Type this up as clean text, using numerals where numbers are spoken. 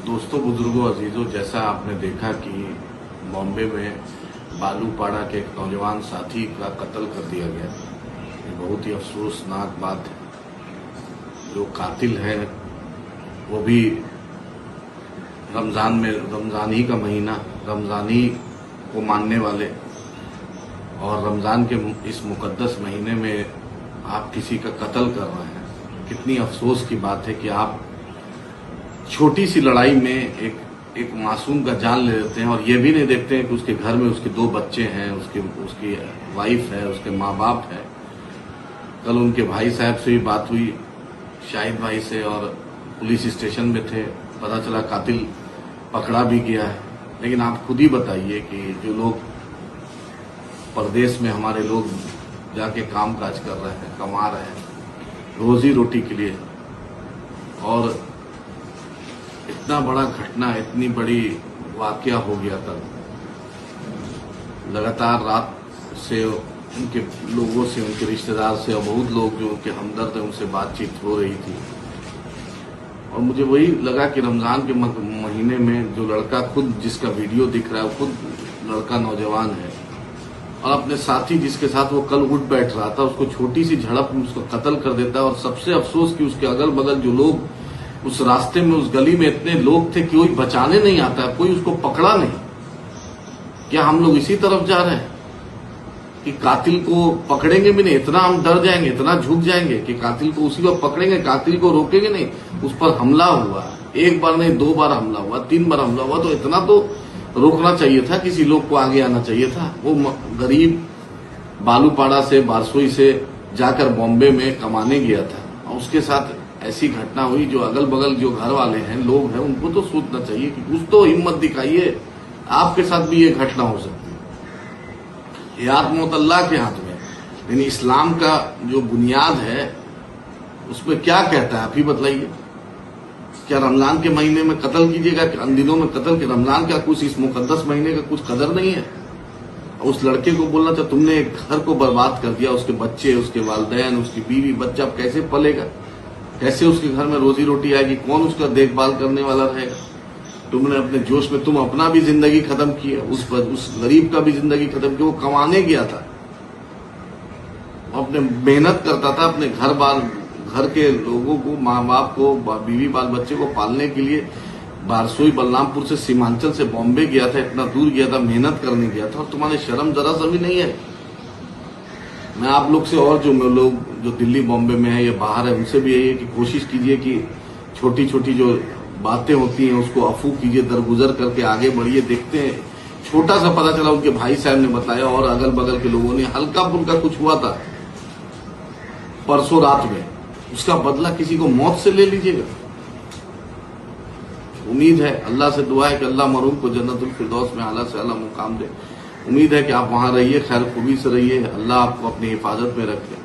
दोस्तों, बुजुर्गों, अजीजों, जैसा आपने देखा कि बॉम्बे में बालूपाड़ा के एक नौजवान साथी का कत्ल कर दिया गया। ये बहुत ही अफसोसनाक बात है। जो कातिल है वो भी रमजान ही का महीना, रमजान ही को मानने वाले, और रमजान के इस मुकद्दस महीने में आप किसी का कत्ल कर रहे हैं। कितनी अफसोस की बात है कि आप छोटी सी लड़ाई में एक मासूम का जान ले लेते हैं, और ये भी नहीं देखते हैं कि उसके घर में उसके 2 बच्चे हैं, उसकी वाइफ है, उसके माँ बाप है। कल उनके भाई साहब से भी बात हुई, शाहिद भाई से, और पुलिस स्टेशन में थे, पता चला कातिल पकड़ा भी गया है। लेकिन आप खुद ही बताइए कि जो लोग परदेश में, हमारे लोग जाके काम काज कर रहे हैं, कमा रहे हैं रोजी रोटी के लिए, और इतना बड़ा घटना, इतनी बड़ी वाकया हो गया कल। लगातार रात से उनके लोगों से, उनके रिश्तेदार से, और बहुत लोग जो उनके हमदर्द हैं उनसे बातचीत हो रही थी। और मुझे वही लगा कि रमजान के महीने में जो लड़का, खुद जिसका वीडियो दिख रहा है, वो खुद लड़का नौजवान है, और अपने साथी जिसके साथ वो कल उठ बैठ रहा था, उसको छोटी सी झड़प में उसको कत्ल कर देता है। और सबसे अफसोस कि उसके अगल बगल जो लोग उस रास्ते में, उस गली में इतने लोग थे कि कोई बचाने नहीं आता, कोई उसको पकड़ा नहीं। क्या हम लोग इसी तरफ जा रहे हैं कि कातिल को पकड़ेंगे भी नहीं? इतना हम डर जाएंगे, इतना झुक जाएंगे कि कातिल को उसी वक्त पकड़ेंगे, कातिल को रोकेंगे नहीं। उस पर हमला हुआ, 1 बार नहीं 2 बार हमला हुआ, 3 बार हमला हुआ, तो इतना तो रोकना चाहिए था, किसी लोग को आगे आना चाहिए था। वो गरीब बालूपाड़ा से, बारसोई से जाकर बॉम्बे में कमाने गया था, और उसके साथ ऐसी घटना हुई। जो अगल बगल जो घर वाले हैं, लोग हैं, उनको तो सोचना चाहिए कि कुछ तो हिम्मत दिखाइए, आपके साथ भी ये घटना हो सकती है। याद मौत अल्लाह के हाथ में, लेकिन इस्लाम का जो बुनियाद है उसमें क्या कहता है आप ही बतलाइए। क्या रमजान के महीने में कत्ल कीजिएगा, अन दिनों में कत्ल के? रमजान का कुछ, इस मुकद्दस महीने का कुछ कदर नहीं है? उस लड़के को बोलना था तुमने एक घर को बर्बाद कर दिया, उसके बच्चे, उसके वालिदैन, उसकी बीवी बच्चा कैसे पलेगा, कैसे उसके घर में रोजी रोटी आएगी, कौन उसका देखभाल करने वाला रहेगा? तुमने अपने जोश में तुम अपना भी जिंदगी खत्म किया, उस गरीब का भी जिंदगी खत्म किया। वो कमाने गया था, अपने मेहनत करता था, अपने घर के लोगों को, माँ बाप को, बीवी बाल बच्चे को पालने के लिए बारसोई बलरामपुर से, सीमांचल से बॉम्बे गया था, इतना दूर गया था, मेहनत करने गया था, और तुम्हारे शर्म जरा सा भी नहीं है? मैं आप लोग से, और जो लोग जो दिल्ली बॉम्बे में है या बाहर है, उनसे भी यही है कि कोशिश कीजिए कि छोटी छोटी जो बातें होती हैं उसको अफू कीजिए, दरगुजर करके आगे बढ़िए। देखते हैं, छोटा सा पता चला, उनके भाई साहब ने बताया, और अगल बगल के लोगों ने, हल्का फुल्का कुछ हुआ था परसों रात में, उसका बदला किसी को मौत से ले लीजिएगा। उम्मीद है, अल्लाह से दुआ है कि अल्लाह मरूम को जन्नतुल फिरदौस में आला से आला मुकाम दे। उम्मीद है कि आप वहां रहिए, खैर खूबी से रहिए, अल्लाह आपको अपनी हिफाजत में रखे।